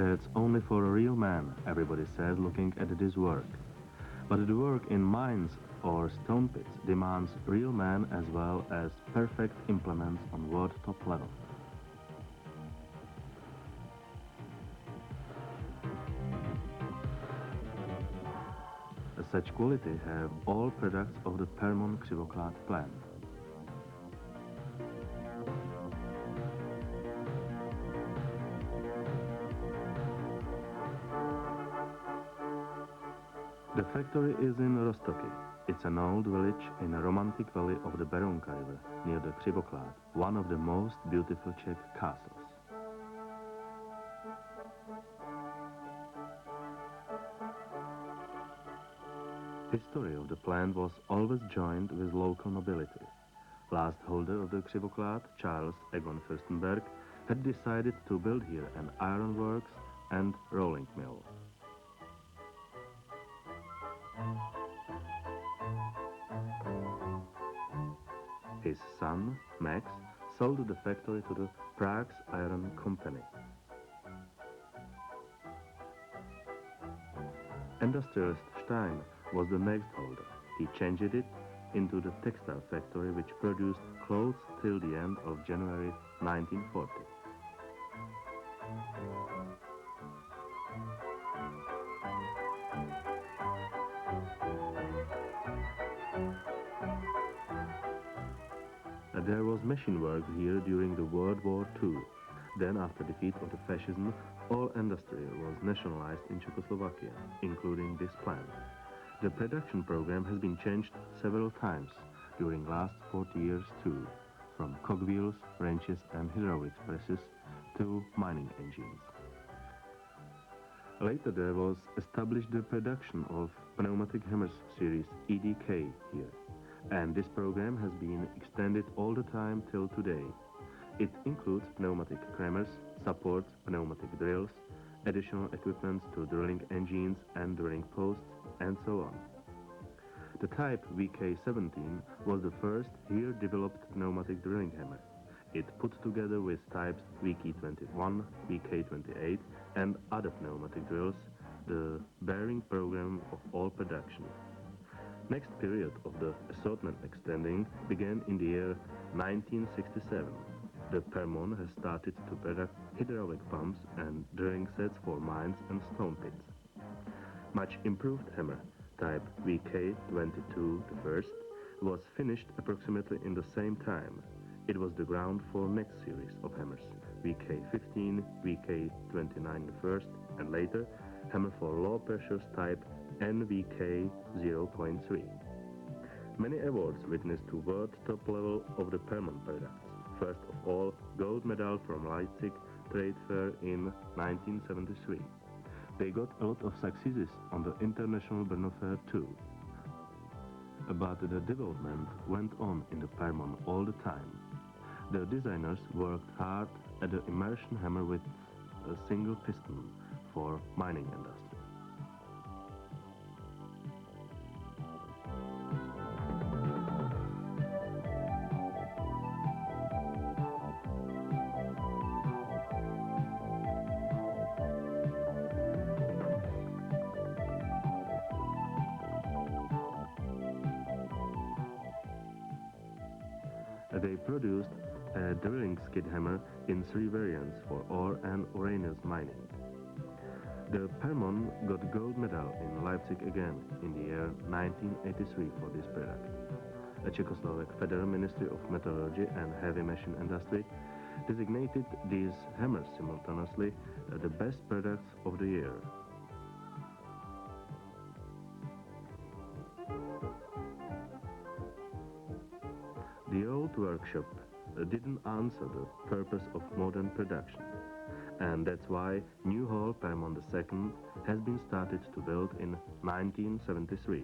That's only for a real man, everybody says, looking at this work. But the work in mines or stone pits demands real men as well as perfect implements on world top level. Such quality have all products of the Permon Xyvoclad plant. The factory is in Rostoky. It's an old village in a romantic valley of the Berounka River, near the Xyvoclad, one of the most beautiful Czech castles. History of the plant was always joined with local nobility. Last holder of the Xyvoclad, Charles Egon Fürstenberg, had decided to build here an ironworks and rolling mill. His son, Max, sold the factory to the Prague's Iron Company. Industrialist Stein was the next holder. He changed it into the textile factory which produced clothes till the end of January 1940. There was machine work here during the World War II. Then, after defeat of the fascism, all industry was nationalized in Czechoslovakia, including this plant. The production program has been changed several times during last 40 years too, from cogwheels, wrenches and hydraulic presses to mining engines. Later there was established the production of pneumatic hammers series EDK here, and this program has been extended all the time till today. It includes pneumatic crammers, supports pneumatic drills, additional equipment to drilling engines and drilling posts, and so on. The type VK17 was the first here developed pneumatic drilling hammer. It put together with types VK21, VK28 and other pneumatic drills the bearing program of all production. Next period of the assortment extending began in the year 1967. The Permon has started to produce hydraulic pumps and drilling sets for mines and stone pits. Much improved hammer, type VK22, the first, was finished approximately in the same time. It was the ground for next series of hammers, VK15, VK29 the first, and later hammer for low pressures type NVK 0.3. Many awards witnessed to world top level of the Permon products. First of all, gold medal from Leipzig Trade Fair in 1973. They got a lot of successes on the International Brno Fair too. But the development went on in the Permon all the time. The designers worked hard at the immersion hammer with a single piston for mining industry. They produced a drilling skid hammer in 3 variants for ore and uranium mining. The Permon got gold medal in Leipzig again in the year 1983 for this product. The Czechoslovak Federal Ministry of Metallurgy and Heavy Machine Industry designated these hammers simultaneously the best products of the year. The old workshop didn't answer the purpose of modern production, and that's why new hall Permon II has been started to build in 1973.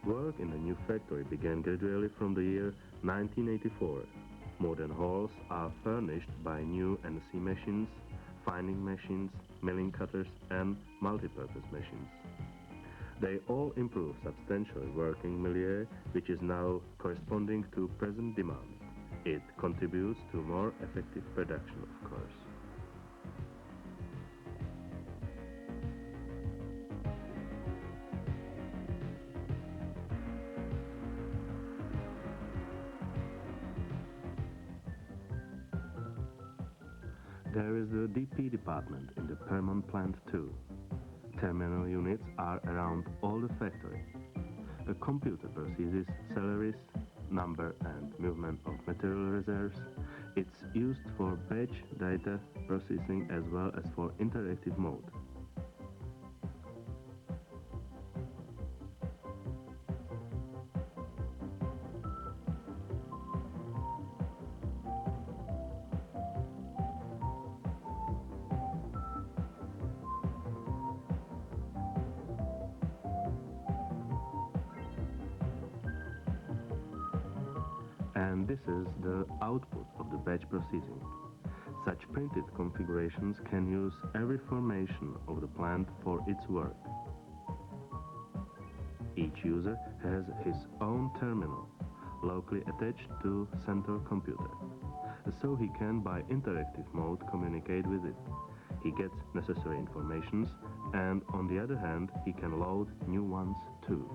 Work in the new factory began gradually from the year 1984. Modern halls are furnished by new NC machines, finding machines, milling cutters and multipurpose machines. They all improve substantially working milieu, which is now corresponding to present demand. It contributes to more effective production, of course. There is the DP department in the Permon plant too. Terminal units are around all the factory. A computer processes salaries, number and movement of material reserves. It's used for batch data processing as well as for interactive mode. And this is the output of the batch processing. Such printed configurations can use every formation of the plant for its work. Each user has his own terminal, locally attached to central computer, so he can by interactive mode communicate with it. He gets necessary informations and on the other hand he can load new ones too.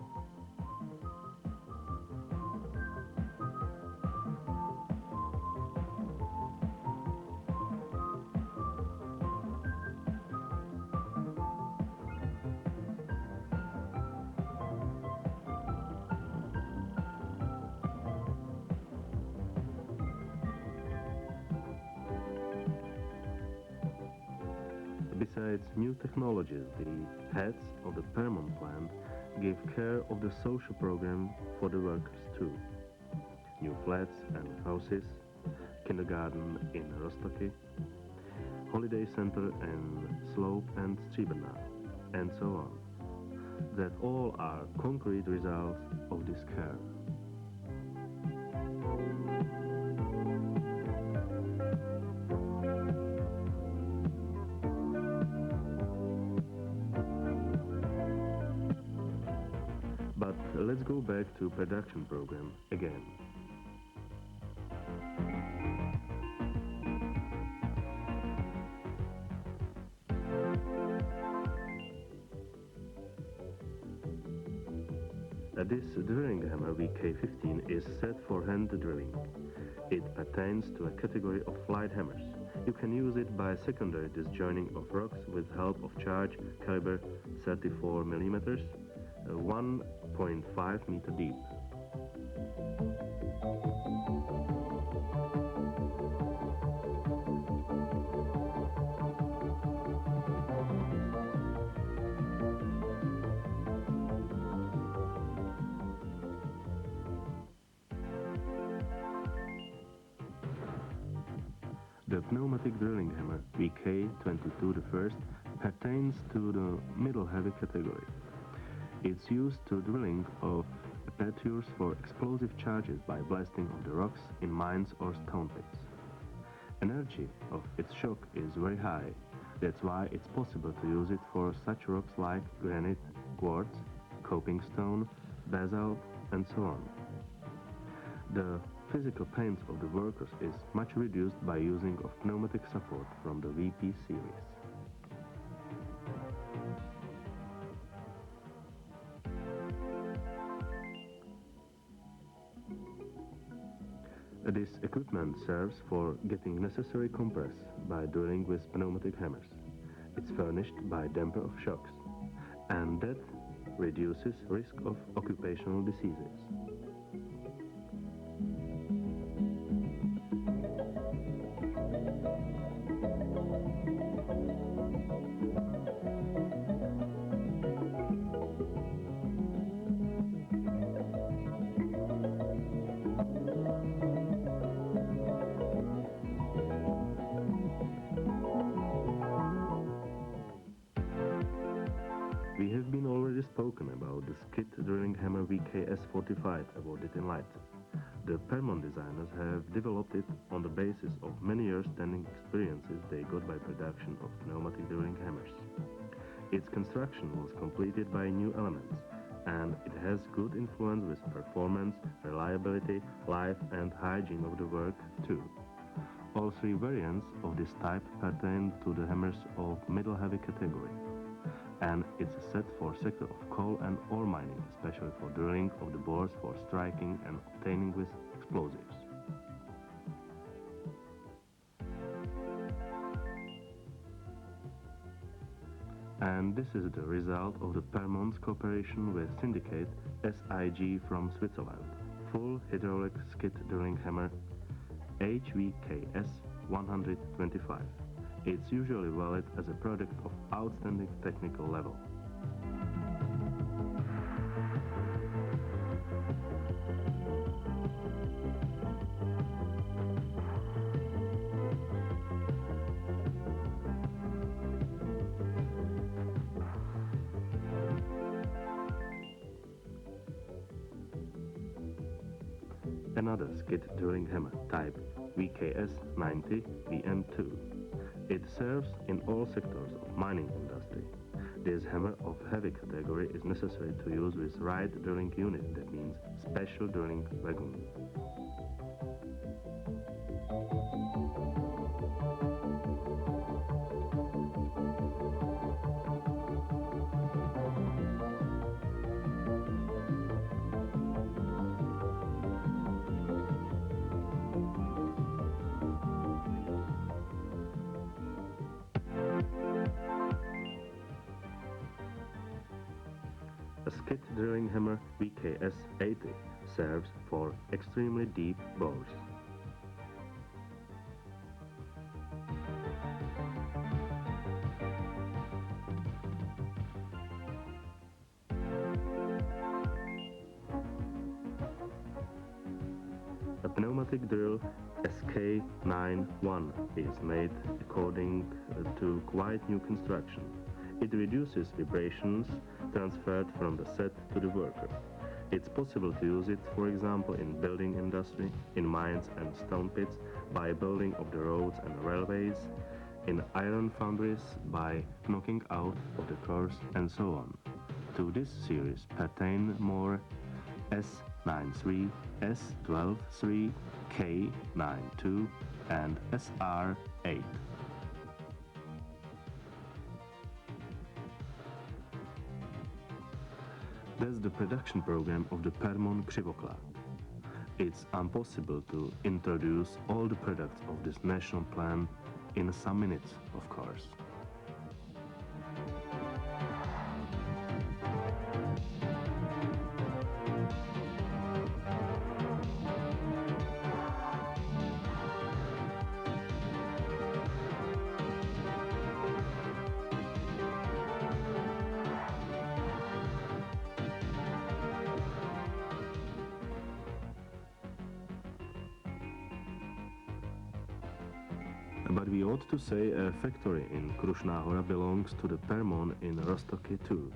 Besides new technologies, the heads of the Permon plant give care of the social program for the workers too. New flats and houses, kindergarten in Rostoki, holiday center in Slope and Stříbrná, and so on. That all are concrete results of this care. But let's go back to production program again. This drilling hammer VK15 is set for hand drilling. It pertains to a category of flight hammers. You can use it by secondary disjoining of rocks with help of charge caliber 34 mm, 1.5 meter deep. The pneumatic drilling hammer VK22 the first pertains to the middle heavy category. It's used to drilling of apertures for explosive charges by blasting of the rocks in mines or stone pits. Energy of its shock is very high. That's why it's possible to use it for such rocks like granite, quartz, coping stone, basalt, and so on. The physical pains of the workers is much reduced by using of pneumatic support from the VP series. This equipment serves for getting necessary compress by drilling with pneumatic hammers. It's furnished by damper of shocks, and that reduces risk of occupational diseases. We have been already spoken about the skid drilling hammer VKS45 awarded in Leipzig. The Permon designers have developed it on the basis of many years standing experiences they got by production of pneumatic drilling hammers. Its construction was completed by new elements, and it has good influence with performance, reliability, life and hygiene of the work too. All three variants of this type pertain to the hammers of middle heavy category, and it's a set for sector of coal and ore mining, especially for drilling of the bores for striking and obtaining with explosives. And this is the result of the Permon's cooperation with syndicate SIG from Switzerland. Full hydraulic skid drilling hammer HVKS 125. It's usually valid as a product of outstanding technical level. Another skid drilling hammer type VKS 90 VN2. It serves in all sectors of mining industry. This hammer of heavy category is necessary to use with right drilling unit, that means special drilling wagon. A skid drilling hammer VKS 80 serves for extremely deep bores. A pneumatic drill SK91 is made according to quite new construction. It reduces vibrations transferred from the set to the worker. It's possible to use it, for example, in building industry, in mines and stone pits, by building of the roads and railways, in iron foundries, by knocking out of the cores, and so on. To this series pertain more S93, S123, K92 and s.r.o. That's the production program of the Permon Krivoklák. It's impossible to introduce all the products of this national plan in some minutes, of course. But we ought to say a factory in Krušná Hora belongs to the Permon in Rostoky too.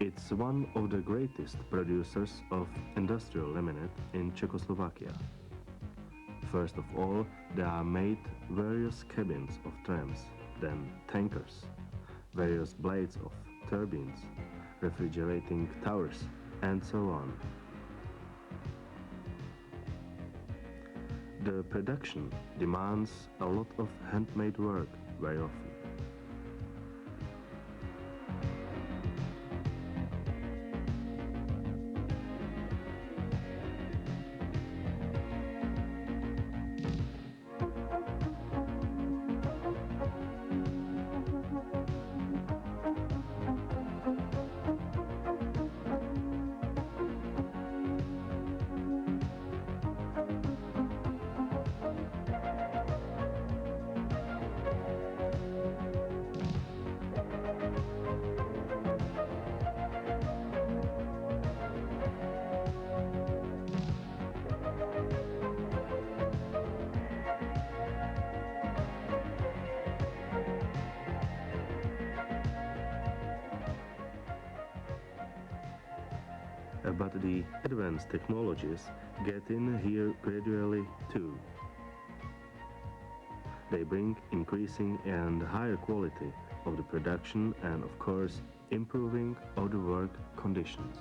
It's one of the greatest producers of industrial laminate in Czechoslovakia. First of all, there are made various cabins of trams, then tankers, various blades of turbines, refrigerating towers, and so on. The production demands a lot of handmade work very often. But the advanced technologies get in here gradually too. They bring increasing and higher quality of the production and, of course, improving of the work conditions.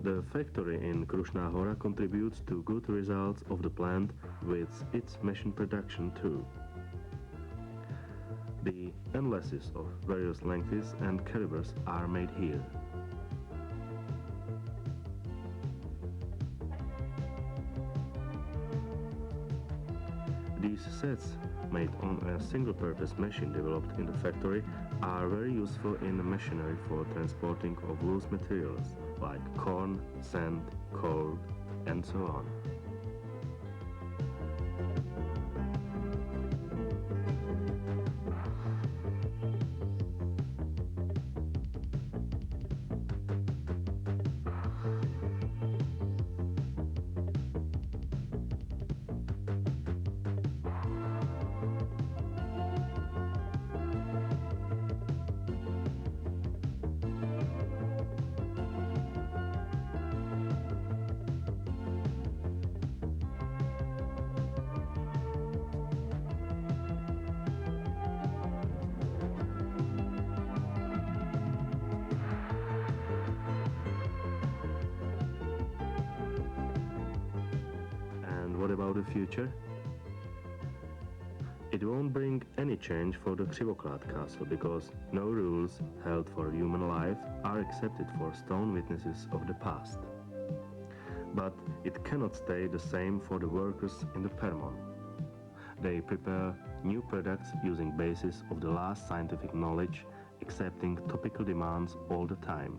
The factory in Krušná Hora contributes to good results of the plant with its machine production too. The analysis of various lengths and calibers are made here. These sets, made on a single-purpose machine developed in the factory, are very useful in the machinery for transporting of loose materials like corn, sand, coal, and so on. And what about the future? It won't bring any change for the Křivoklát castle because no rules held for human life are accepted for stone witnesses of the past. But it cannot stay the same for the workers in the Permon. They prepare new products using basis of the last scientific knowledge, accepting topical demands all the time.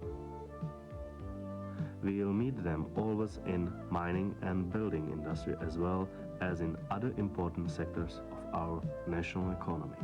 We'll meet them always in mining and building industry as well as in other important sectors of our national economy.